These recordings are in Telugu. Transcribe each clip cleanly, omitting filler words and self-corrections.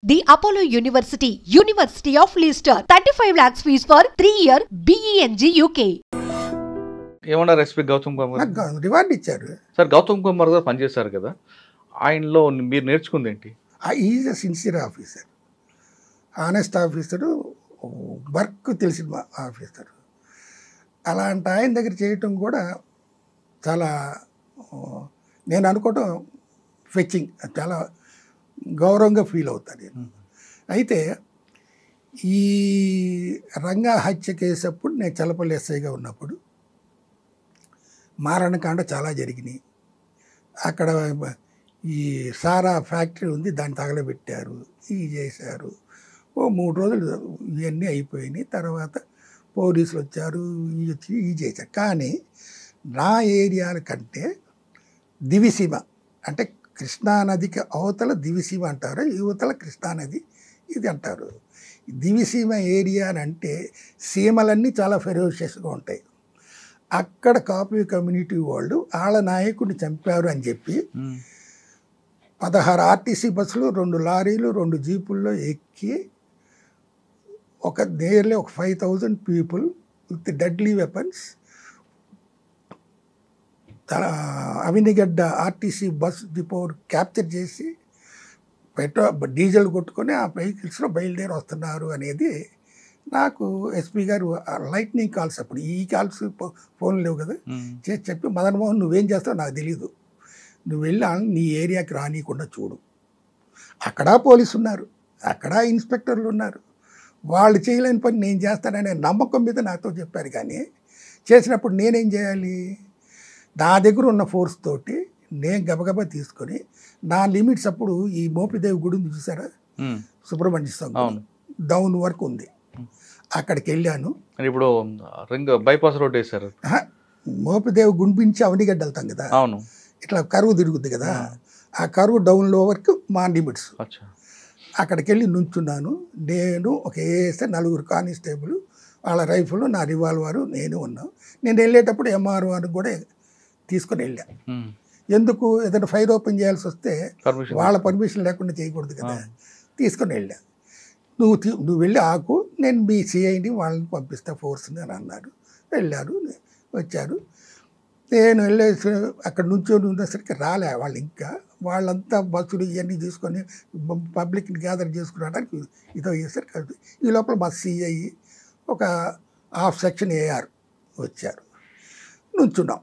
The Apollo University, University of Leicester, 35 lakhs fees for 3-year BEng UK. ఏమన్నారు ఎస్పీ గౌతమ్ కుమార్? నాకు రివార్డ్ ఇచ్చారు. సార్ గౌతమ్ కుమార్ గారు పనిచేశారు కదా, ఆయనలో మీరు నేర్చుకుంది ఏంటి? Is a sincere officer, honest officer, work తెలిసిన ఆఫీసరు. అలాంటి ఆయన దగ్గర చేయటం కూడా చాలా నేను అనుకోవటం ఫెచ్చింగ్, చాలా గౌరవంగా ఫీల్ అవుతాను నేను. అయితే ఈ రంగా హత్య కేసు అప్పుడు నేను చల్లపల్లి ఎస్ఐగా ఉన్నప్పుడు మారణకాండ చాలా జరిగినాయి. అక్కడ ఈ సారా ఫ్యాక్టరీ ఉంది, దాన్ని తగలబెట్టారు, ఇవి చేశారు. 3 రోజులు ఇవన్నీ అయిపోయినాయి. తర్వాత పోలీసులు వచ్చారు, ఇవి వచ్చి ఇవి చేశారు. కానీ నా ఏరియాల కంటే దివిసీమ అంటే కృష్ణానదికి అవతల దివిసీమ అంటారు, యువతల కృష్ణానది ఇది అంటారు. దివిసీమ ఏరియా అని అంటే సీమలన్నీ చాలా ఫెరోషియస్గా ఉంటాయి. అక్కడ కాపీ కమ్యూనిటీ వాళ్ళు వాళ్ళ నాయకుడిని చంపారు అని చెప్పి 16 ఆర్టీసీ బస్సులు, 2 లారీలు, 2 జీపుల్లో ఎక్కి nearly 5,000 people with deadly weapons Avanigadda RTC bus depot capture చేసి డీజిల్ కొట్టుకొని ఆ వెహికల్స్లో బయలుదేరి వస్తున్నారు అనేది నాకు ఎస్పీ గారు లైట్నింగ్ కాల్స్, అప్పుడు ఈ కాల్స్ ఫోన్ లేవు కదా, చేసి చెప్పి మదన్ మోహన్ నువ్వేం చేస్తావు నాకు తెలీదు, నువ్వు వెళ్ళి నీ ఏరియాకి రానియకుండా చూడు. అక్కడ పోలీసు ఉన్నారు, అక్కడ ఇన్స్పెక్టర్లు ఉన్నారు, వాళ్ళు చేయలేని పని నేను చేస్తాననే నమ్మకం మీద నాతో చెప్పారు. కానీ చేసినప్పుడు నేనేం చేయాలి? నా దగ్గర ఉన్న ఫోర్స్ తోటి నేను గబగబా తీసుకొని నా లిమిట్స్, అప్పుడు ఈ మోపిదేవి గుడి ఉంది చూసారా, సుబ్రహ్మణ్య స్వామి డౌన్ వరకు ఉంది, అక్కడికి వెళ్ళాను. ఇప్పుడు రింగ్ బైపాస్ రోడ్ వేశారు, మోపిదేవి గుంపించి అవనిగడ్డ వెళ్తాం కదా, అవును, ఇట్లా కరువు తిరుగుద్ది కదా, ఆ కరువు డౌన్లో వరకు మా లిమిట్స్. అక్కడికి వెళ్ళి నుంచున్నాను. నేను ఒక ఏఎస్ఐ, 4 కానిస్టేబుల్, వాళ్ళ రైఫిల్, నా రివాల్వరు, నేను ఉన్నాను. నేను వెళ్ళేటప్పుడు ఎంఆర్ఓని కూడా తీసుకొని వెళ్ళా. ఎందుకు? ఏదైనా ఫైర్ ఓపెన్ చేయాల్సి వస్తే వాళ్ళ పర్మిషన్ లేకుండా చేయకూడదు కదా, తీసుకొని వెళ్ళా. నువ్వు వెళ్ళి ఆకు, నేను మీ సిఐని వాళ్ళని పంపిస్తా ఫోర్స్ని అని అన్నారు. వెళ్ళారు, వచ్చారు. నేను వెళ్ళేసి అక్కడ నుంచి ఉండేసరికి రాలే వాళ్ళు. ఇంకా వాళ్ళంతా బస్సులు ఇవన్నీ తీసుకొని పబ్లిక్ని గ్యాదర్ చేసుకురావడానికి ఇదో చేశారు. ఈ లోపల మా సిఐ, ఒక హాఫ్ సెక్షన్ ఏఆర్ వచ్చారు. నుంచున్నాం.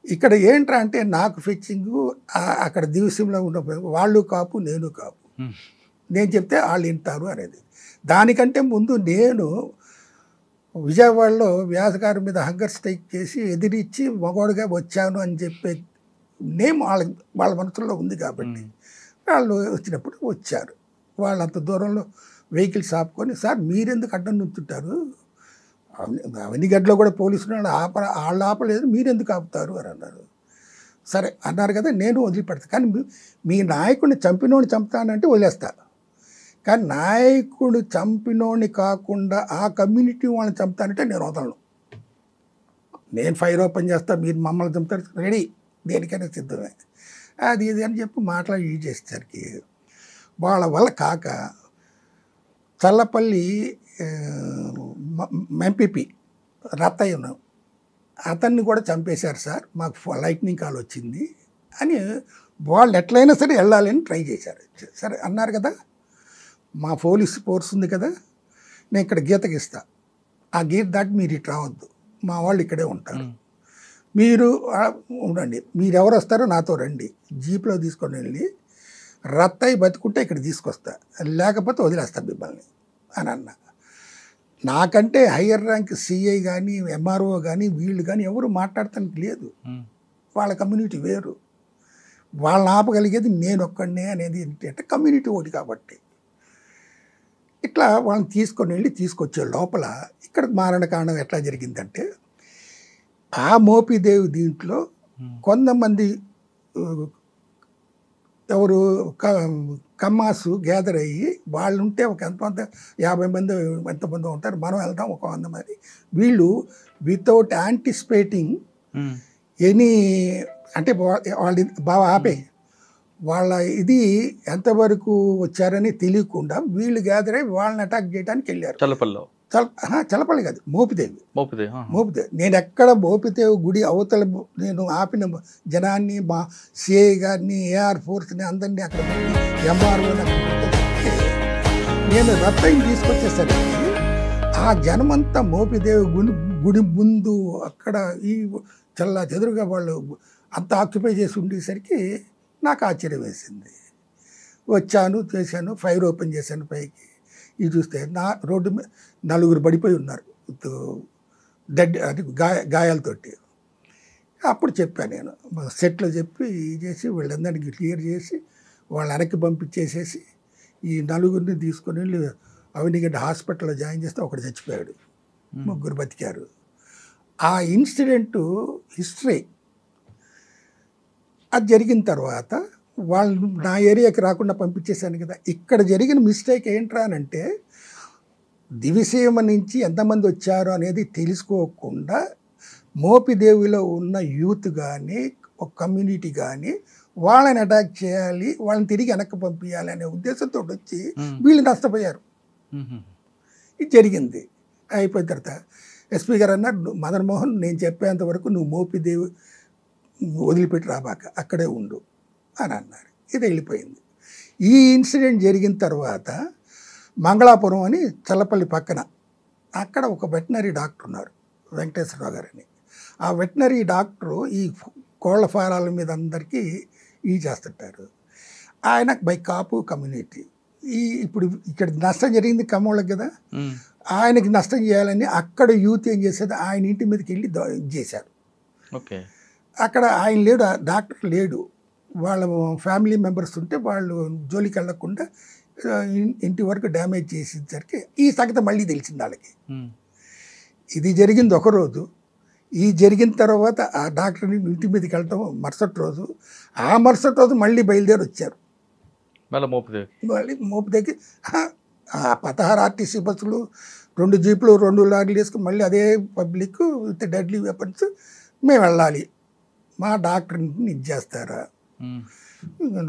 ఇక్కడ ఏంట్రా అంటే నాకు ఫిచ్చింగు, అక్కడ దివసంలో ఉన్న వాళ్ళు కాపు, నేను కాపు, నేను చెప్తే వాళ్ళు వింటారు అనేది. దానికంటే ముందు నేను విజయవాడలో వ్యాసగారి మీద హంగర్ స్ట్రైక్ చేసి ఎదిరించి మగోడుగా వచ్చాను అని చెప్పే నేమ్ వాళ్ళ మనసులో ఉంది. కాబట్టి వాళ్ళు వచ్చినప్పుడు వచ్చారు. వాళ్ళు అంత దూరంలో వెహికల్స్ ఆపుకొని, సార్ మీరెందుకు అడ్డం నుంచుంటారు, అవనిగడ్డలో కూడా పోలీసులు వాళ్ళు ఆపలేదు, మీరెందుకు ఆపుతారు అని అన్నారు. సరే అన్నారు కదా, నేను వదిలిపెడతాను. కానీ మీ నాయకుడిని చంపినోడిని చంపుతానంటే వదిలేస్తా, కానీ నాయకుడు చంపినోడిని కాకుండా ఆ కమ్యూనిటీ వాళ్ళని చంపుతానంటే నేను వదలను. నేను ఫైర్ ఓపెన్ చేస్తా, మీరు మమ్మల్ని చంపుతారు, రెడీ, దేనికైనా సిద్ధమే, అది ఇది అని చెప్పి మాట్లాడి యూజ్ చేసేసరికి వాళ్ళ వల్ల కాక చల్లపల్లి ఎంపీపీ రత్తయ్యను, అతన్ని కూడా చంపేశారు సార్, మాకు లైట్నింగ్ కాల్ వచ్చింది అని వాళ్ళు ఎట్లయినా సరే వెళ్ళాలని ట్రై చేశారు. సరే అన్నారు కదా, మా పోలీస్ ఫోర్స్ ఉంది కదా, నేను ఇక్కడ గీతకి ఇస్తా, ఆ గీత దాటి మీరు ఇటు రావద్దు, మా వాళ్ళు ఇక్కడే ఉంటారు, మీరు ఉండండి, మీరు ఎవరు వస్తారో నాతో రండి, జీప్లో తీసుకొని వెళ్ళి రత్తయ్య బతుకుంటే ఇక్కడ తీసుకొస్తా, లేకపోతే వదిలేస్తా మిమ్మల్ని అని అన్నా. నాకంటే హయ్యర్ ర్యాంక్ సిఐ కానీ ఎంఆర్ఓ కానీ వీళ్ళు కానీ ఎవరు మాట్లాడటానికి లేదు, వాళ్ళ కమ్యూనిటీ వేరు, వాళ్ళని ఆపగలిగేది నేను ఒక్కడనే అనేది ఏంటంటే కమ్యూనిటీ ఒకటి. కాబట్టి ఇట్లా వాళ్ళని తీసుకొని వెళ్ళి తీసుకొచ్చే లోపల ఇక్కడ మారణకాండం ఎట్లా జరిగిందంటే, ఆ మోపిదేవి దీంట్లో కొంతమంది ఎవరు కమ్మాసు గ్యాదర్ అయ్యి వాళ్ళు ఉంటే ఒక ఎంతమంది 50 మంది ఎంతమంది ఉంటారు, మనం వెళ్తాం ఒక 100 మంది. వీళ్ళు వితౌట్ యాంటిసిపేటింగ్ ఎనీ అంటే వాళ్ళు బాగా ఆపే వాళ్ళ ఇది ఎంతవరకు వచ్చారని తెలియకుండా వీళ్ళు గ్యాదర్ అయ్యి వాళ్ళని అటాక్ చేయడానికి వెళ్ళారు. చల్లపల్లిలో చలపల్లి కాదు, మోపిదేవి. మోపిదేవి నేను ఎక్కడ మోపిదేవి గుడి అవతల నేను ఆపిన జనాన్ని, మా సిఐ గారిని, ఏఆర్ ఫోర్స్ని అందరినీ అక్కడ పెట్టి ఎంఆర్ఓని నేను రత్తని తీసుకొచ్చేసరికి ఆ జనమంతా మోపిదేవి గుడి ముందు అక్కడ ఈ చల్లా చెదురుగా వాళ్ళు అంత ఆక్యుపై చేసి ఉండేసరికి నాకు ఆశ్చర్యం వేసింది. వచ్చాను, చేశాను, ఫైర్ ఓపెన్ చేశాను పైకి. ఇది చూస్తే నా రోడ్డు మీద 4 పడిపోయి ఉన్నారు డెడ్, అది గాయాలతోటి. అప్పుడు చెప్పాను నేను సెట్లో చెప్పి చేసి వీళ్ళందరికీ క్లియర్ చేసి వాళ్ళ వెనక్కి పంపించేసేసి ఈ 4 తీసుకొని వెళ్ళి అవనిగడ్డ హాస్పిటల్లో జాయిన్ చేస్తే ఒకడు చచ్చిపోయాడు, 3 బతికారు. ఆ ఇన్సిడెంటు హిస్టరీ. అది జరిగిన తర్వాత వాళ్ళు నా ఏరియాకి రాకుండా పంపించేశాను కదా. ఇక్కడ జరిగిన మిస్టేక్ ఏంట్రా అంటే దివిసీమ నుంచి ఎంతమంది వచ్చారో అనేది తెలుసుకోకుండా మోపిదేవిలో ఉన్న యూత్ కానీ ఒక కమ్యూనిటీ కానీ వాళ్ళని అటాక్ చేయాలి, వాళ్ళని తిరిగి వెనక్కి పంపించాలి అనే ఉద్దేశంతో వచ్చి వీళ్ళు నష్టపోయారు. ఇది జరిగింది. అయిపోయిన తర్వాత ఎస్పీ గారు అన్నారు, మదన్ మోహన్ నేను చెప్పేంత వరకు నువ్వు మోపిదేవి వదిలిపెట్టి రాబాక, అక్కడే ఉండు అని అన్నారు. ఇది వెళ్ళిపోయింది. ఈ ఇన్సిడెంట్ జరిగిన తర్వాత మంగళాపురం అని చల్లపల్లి పక్కన అక్కడ ఒక వెటనరీ డాక్టర్ ఉన్నారు, వెంకటేశ్వరరావు గారని. ఆ వెటనరీ డాక్టరు ఈ కోళ్ల ఫారాల మీద అందరికీ చేస్తుంటారు. ఆయన బై కాపు కమ్యూనిటీ. ఇప్పుడు ఇక్కడ నష్టం జరిగింది కమ్మోళ్ళకి కదా, ఆయనకి నష్టం చేయాలని అక్కడ యూత్ ఏం చేసేది, ఆయన ఇంటి మీదకి వెళ్ళి చేశారు. అక్కడ ఆయన లేడు, డాక్టర్ లేడు, వాళ్ళ ఫ్యామిలీ మెంబర్స్ ఉంటే వాళ్ళు జోలికి వెళ్ళకుండా ఇంటి వరకు డ్యామేజ్ చేసేసరికి ఈ సంగతి మళ్ళీ తెలిసింది వాళ్ళకి. ఇది జరిగింది ఒకరోజు. ఈ జరిగిన తర్వాత ఆ డాక్టర్ని ఇంటి మీదకి వెళ్ళటం మరుసటి రోజు, ఆ మరుసటి రోజు మళ్ళీ బయలుదేరి వచ్చారు. మళ్ళీ మోపుదేవికి ఆ 16 ఆర్టీసీ బస్సులు, 2 జీపులు, 2 లారీలు వేసుకుని మళ్ళీ అదే పబ్లిక్ విత్ డెడ్లీ వెపన్స్ మేము వెళ్ళాలి. మా డాక్టర్ని ఇది చేస్తారా,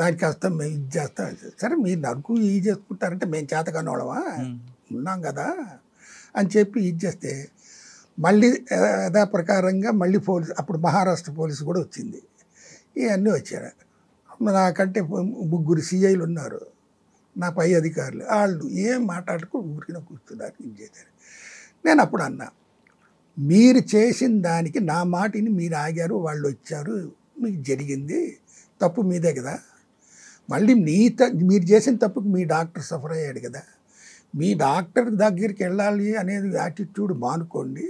దానికి వస్తాం, మేము ఇది చేస్తాం. సరే మీరు నరుకు ఇది చేసుకుంటారంటే మేము చేతకాని వాళ్ళమా ఉన్నాం కదా అని చెప్పి ఇది చేస్తే మళ్ళీ యథాప్రకారంగా మళ్ళీ పోలీసు, అప్పుడు మహారాష్ట్ర పోలీసు కూడా వచ్చింది. ఇవన్నీ వచ్చారు. నాకంటే 3 సిఐలు ఉన్నారు, నా పై అధికారులు. వాళ్ళు ఏం మాట్లాడుకో ఊరికిన కూర్చున్నారు, ఇది చేశారు. నేను అప్పుడు అన్నా, మీరు చేసిన దానికి నా మాటిని మీరు ఆగారు, వాళ్ళు వచ్చారు, మీకు జరిగింది, తప్పు మీదే కదా. మళ్ళీ మీరు చేసిన తప్పుకు మీ డాక్టర్ సఫర్ అయ్యాడు కదా, మీ డాక్టర్ దగ్గరికి వెళ్ళాలి అనేది యాటిట్యూడ్ మానుకోండి.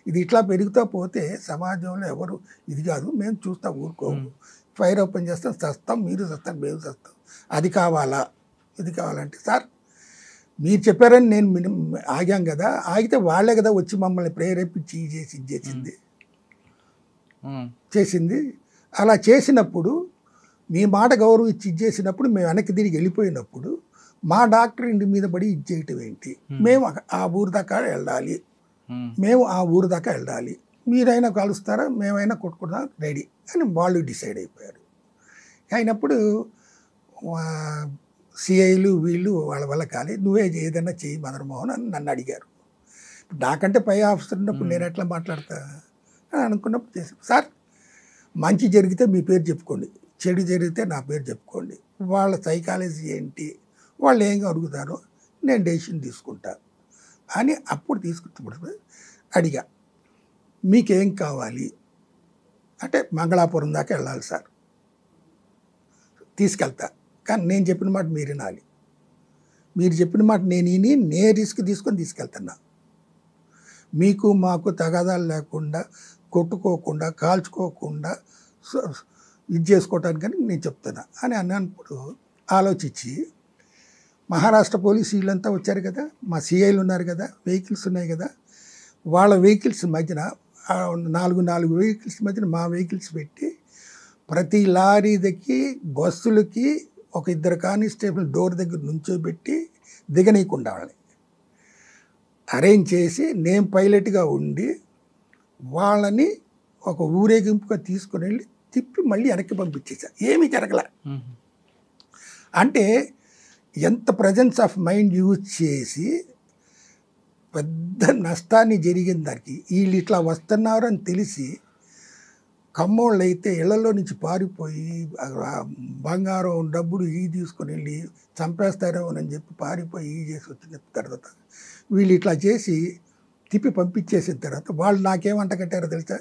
ఇది ఇట్లా పెరుగుతూ పోతే సమాజంలో ఎవరు ఇది కాదు, మేము చూస్తా ఊరుకోము, ఫైర్ ఓపెన్ చేస్తాం, చస్తాం, మీరు చస్తాం, మేము చస్తాం, అది కావాలా, ఇది కావాలంటే సార్ మీరు చెప్పారని నేను ఆగాం కదా, ఆగితే వాళ్ళే కదా వచ్చి మమ్మల్ని ప్రేరేపించి ఇది చేసింది. అలా చేసినప్పుడు మీ మాట గౌరవం ఇచ్చి ఇది చేసినప్పుడు మేము వెనక్కి తిరిగి వెళ్ళిపోయినప్పుడు మా డాక్టర్ ఇంటి మీద పడి ఇది చేయటం ఏంటి, మేము ఆ ఊరు దాకా వెళ్ళాలి, మేము ఆ ఊరు దాకా వెళ్ళాలి, మీరైనా కలుస్తారా, మేమైనా కొట్టుకుంటాం, రెడీ అని వాళ్ళు డిసైడ్ అయిపోయారు. అయినప్పుడు సిఐలు వీళ్ళు వాళ్ళ వల్ల కాలే, నువ్వే ఏదైనా చెయ్యి మదన్ మోహన్ అని నన్ను అడిగారు. నాకంటే పై ఆఫీసర్ ఉన్నప్పుడు నేను ఎట్లా మాట్లాడతా అని అనుకున్నప్పుడు చేసాను. సార్ మంచి జరిగితే మీ పేరు చెప్పుకోండి, చెడు జరిగితే నా పేరు చెప్పుకోండి, వాళ్ళ సైకాలజీ ఏంటి, వాళ్ళు ఏం అడుగుతారో నేను డెసిషన్ తీసుకుంటా అని అప్పుడు తీసుకుంటున్నప్పుడు అడిగా, మీకేం కావాలి అంటే మంగళాపురం దాకా వెళ్ళాలి సార్, తీసుకెళ్తా, కానీ నేను చెప్పిన మాట మీరు వినాలి, మీరు చెప్పిన మాట నేను రిస్క్ తీసుకొని తీసుకెళ్తున్నా, మీకు మాకు తగాదాలు లేకుండా, కొట్టుకోకుండా, కాల్చుకోకుండా ఇది చేసుకోవటానికని నేను చెప్తున్నా అని అన్నప్పుడు ఆలోచించి మహారాష్ట్ర పోలీసు వీళ్ళంతా వచ్చారు కదా, మా సిఐలు ఉన్నారు కదా, వెహికల్స్ ఉన్నాయి కదా, వాళ్ళ వెహికల్స్ మధ్యన 4 వెహికల్స్ మధ్యన మా వెహికల్స్ పెట్టి ప్రతి లారీకి బస్సులకి ఒక 2 కానిస్టేబుల్ డోర్ దగ్గర నుంచోబెట్టి దిగనీయకుండా వాళ్ళని అరేంజ్ చేసి నేను పైలట్గా ఉండి వాళ్ళని ఒక ఊరేగింపుగా తీసుకుని వెళ్ళి తిప్పి మళ్ళీ వెనక్కి పంపించేసా. ఏమీ జరగలే. అంటే ఎంత ప్రజెన్స్ ఆఫ్ మైండ్ యూజ్ చేసి పెద్ద నష్టాన్ని జరిగిన దానికి వీళ్ళు ఇట్లా వస్తున్నారు అని తెలిసి కమ్మోళ్ళు అయితే ఇళ్లలో నుంచి పారిపోయి బంగారం డబ్బులు తీసుకొని వెళ్ళి చంపేస్తారేమోనని చెప్పి పారిపోయి చేసి వచ్చిన తర్వాత వీళ్ళు ఇట్లా చేసి తిప్పి పంపించేసిన తర్వాత వాళ్ళు నాకేమంట కట్టారో తెలుసా,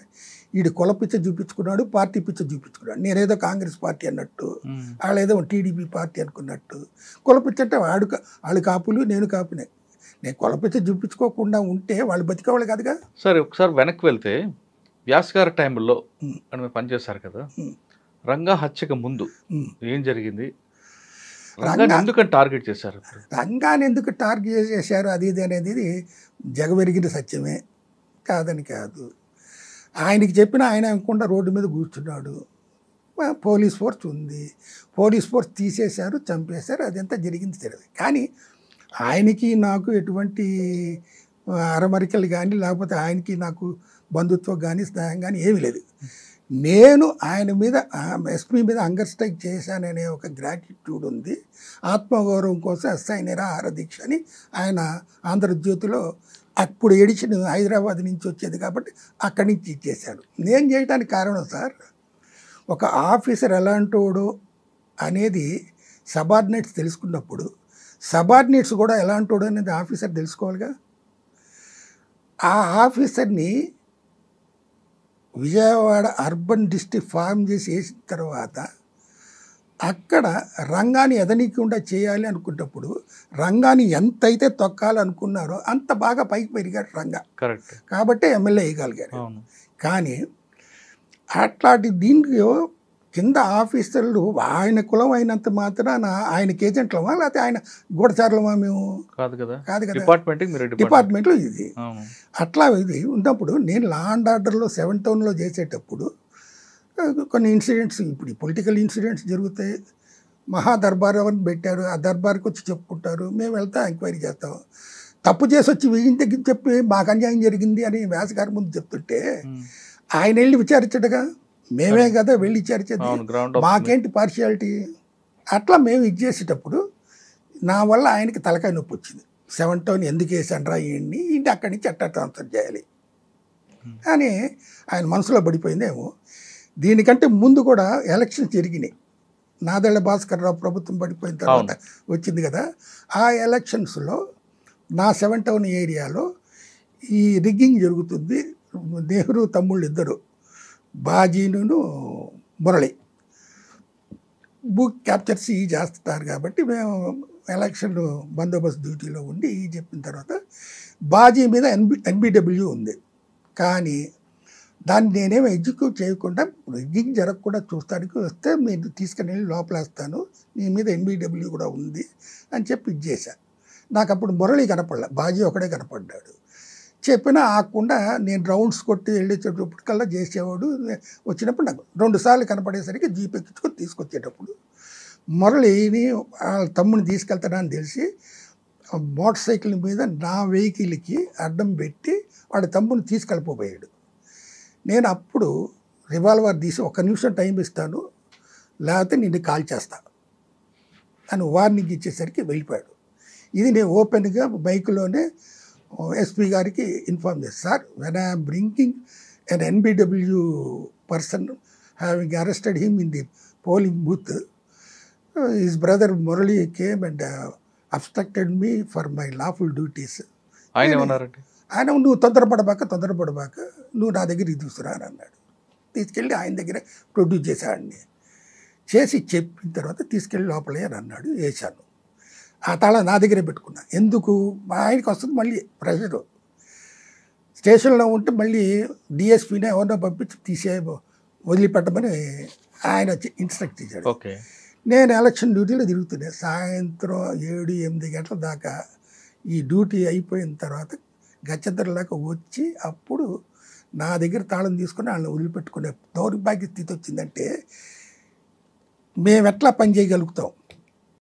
వీడు కుల పిచ్చ చూపించుకున్నాడు, పార్టీ పిచ్చ చూపించుకున్నాడు. నేనేదో కాంగ్రెస్ పార్టీ అన్నట్టు, వాళ్ళు ఏదో టీడీపీ పార్టీ అనుకున్నట్టు. కుల పిచ్చ అంటే వాళ్ళు కాపులు, నేను కాపునే. నేను కుల పిచ్చ చూపించుకోకుండా ఉంటే వాళ్ళు బతికేవాళ్ళు కాదుగా. సరే, ఒకసారి వెనక్కి వెళ్తే వ్యాస్ గారి టైంలో అని మీరు పనిచేశారు కదా, రంగా హత్యకు ముందు ఏం జరిగింది? రంగాన్ని ఎందుకని టార్గెట్ చేశారు? రంగాన్ని ఎందుకు టార్గెట్ చేశారు అది ఇది అనేది జగమెరిగిన సత్యమే, కాదని కాదు. ఆయనకి చెప్పిన ఆయన అనుకుండా రోడ్డు మీద కూర్చున్నాడు. పోలీస్ ఫోర్స్ ఉంది, పోలీస్ ఫోర్స్ తీసేశారు, చంపేశారు, అదంతా జరిగింది తెలియదు. కానీ ఆయనకి నాకు ఎటువంటి అరమరికలు కానీ లేకపోతే ఆయనకి నాకు బంధుత్వం కానీ స్నేహం కానీ ఏమీ లేదు. నేను ఆయన మీద ఎస్పీ మీద హంగర్ స్ట్రైక్ చేశాననే ఒక గ్రాటిట్యూడ్ ఉంది. ఆత్మగౌరవం కోసం ఎస్ఐ నిరాహార దీక్ష అని ఆయన ఆంధ్రజ్యోతిలో అప్పుడు ఎడిషన్ హైదరాబాద్ నుంచి వచ్చేది కాబట్టి అక్కడి నుంచి ఇచ్చేశాడు. నేను చేయడానికి కారణం సార్, ఒక ఆఫీసర్ ఎలాంటోడు అనేది సబార్డినేట్స్ తెలుసుకున్నప్పుడు సబార్డినేట్స్ కూడా ఎలాంటోడు అనేది ఆఫీసర్ తెలుసుకోవాలిగా. ఆ ఆఫీసర్ని విజయవాడ అర్బన్ డిస్ట్రిక్ట్ ఫామ్ చేసి వేసిన తర్వాత అక్కడ రంగాన్ని ఎదనీయకుండా చేయాలి అనుకున్నప్పుడు రంగాన్ని ఎంతైతే తొక్కాలనుకున్నారో అంత బాగా పైకి పెరిగాడు రంగా. కరెక్ట్. కాబట్టి ఎమ్మెల్యే వేయగలిగారు. కానీ అట్లాంటి దీనికి కింద ఆఫీసర్లు ఆయన కులం అయినంత మాత్రాన ఆయనకి ఏజెంట్లమా లేకపోతే ఆయన గూఢచారులమా? మేము కాదు కదా, కాదు కదా, డిపార్ట్మెంట్లో ఇది. అట్లా ఇది ఉన్నప్పుడు నేను లా అండ్ ఆర్డర్లో 7 టౌన్లో చేసేటప్పుడు కొన్ని ఇన్సిడెంట్స్, ఇప్పుడు పొలిటికల్ ఇన్సిడెంట్స్ జరుగుతాయి. మహా దర్బార్ అని పెట్టారు, ఆ దర్బార్కి వచ్చి చెప్పుకుంటారు, మేము వెళ్తాం ఎంక్వైరీ చేస్తాం. తప్పు చేసి వచ్చి వీళ్ళ దగ్గర చెప్పి మాకు అన్యాయం జరిగింది అని వ్యాస్ గారి ముందు చెప్తుంటే ఆయన వెళ్ళి విచారించడుగా, మేమే కదా వెళ్ళి విచారించేది, మాకేంటి పార్షియాలిటీ? అట్లా మేము ఇది చేసేటప్పుడు నా వల్ల ఆయనకి తలకాయ నొప్పి వచ్చింది. 7 టౌన్ ఎందుకు వేసాను రా ఇవన్నీ, ఇంటి అక్కడి నుంచి ఎట్లా ట్రాన్స్ఫర్ చేయాలి అని ఆయన మనసులో పడిపోయిందేమో. దీనికంటే ముందు కూడా ఎలక్షన్స్ జరిగినాయి. నాదెళ్ల భాస్కర్ రావు ప్రభుత్వం పడిపోయిన తర్వాత వచ్చింది కదా, ఆ ఎలక్షన్స్లో నా 7 టౌన్ ఏరియాలో ఈ రిగ్గింగ్ జరుగుతుంది. నెహ్రూ తమ్ముళ్ళు ఇద్దరు, బాజీను మురళి బుక్ క్యాప్చర్స్ ఈ చేస్తారు కాబట్టి మేము ఎలక్షన్ బందోబస్తు డ్యూటీలో ఉండి ఈ చెప్పిన తర్వాత బాజీ మీద ఎన్బిడబ్ల్యూ ఉంది. కానీ దాన్ని నేనేమో ఎగ్జిక్యూట్ చేయకుండా రిగ్గింగ్ జరగకుండా చూస్తానికి వస్తే మీరు తీసుకుని వెళ్ళి లోపలేస్తాను, నీ మీద ఎన్బిడబ్ల్యూ కూడా ఉంది అని చెప్పి ఇది చేశాను. నాకు అప్పుడు మురళి కనపడలే, బాజీ ఒకడే కనపడ్డాడు. చెప్పినా ఆకుండా నేను రౌండ్స్ కొట్టి వెళ్ళేటప్పటికల్లా చేసేవాడు. వచ్చినప్పుడు నాకు 2 సార్లు కనపడేసరికి జీప్ ఎక్కించుకొని తీసుకొచ్చేటప్పుడు మురళిని వాళ్ళ తమ్ముని తీసుకెళ్తాడని తెలిసి మోటార్ సైకిల్ మీద నా వెహికల్కి అడ్డం పెట్టి వాడి తమ్ముని తీసుకెళ్ళిపోయాడు. నేను అప్పుడు రివాల్వర్ తీసి 1 నిమిషం టైం ఇస్తాను లేకపోతే నిన్ను కాల్ చేస్తాను అని వార్నింగ్ ఇచ్చేసరికి వెళ్ళిపోయాడు. ఇది నేను ఓపెన్గా బైక్లోనే ఎస్పీ గారికి ఇన్ఫార్మ్ చేస్తాను. Sir, when I'm bringing an NBW person having arrested him in the polling booth, his brother Murali came and obstructed me for my lawful duties. ఆయన ఏమన్నారంటే, ఆయన నువ్వు తొందరపడబాక నువ్వు నా దగ్గర తీసుకురా అని అన్నాడు. తీసుకెళ్ళి ఆయన దగ్గర ప్రొడ్యూస్ చేశాడిని. చేసి చెప్పిన తర్వాత తీసుకెళ్ళి లోపలే అని అన్నాడు. వేశాను. ఆ తాళం నా దగ్గరే పెట్టుకున్నా. ఎందుకు? ఆయనకి వస్తుంది మళ్ళీ ప్రెషరు. స్టేషన్లో ఉంటే మళ్ళీ డిఎస్పీని ఎవరినో పంపించి వదిలిపెట్టమని ఆయన ఇన్స్ట్రక్ట్ ఇచ్చాడు. ఓకే. నేను ఎలక్షన్ డ్యూటీలో తిరుగుతున్నాను. సాయంత్రం 7-8 గంటల దాకా ఈ డ్యూటీ అయిపోయిన తర్వాత గచ్చద్దరిలాగా వచ్చి అప్పుడు నా దగ్గర తాళం తీసుకుని వాళ్ళని వదిలిపెట్టుకునే దౌర్భాగ్య స్థితి వచ్చిందంటే మేము ఎట్లా పని చేయగలుగుతాం?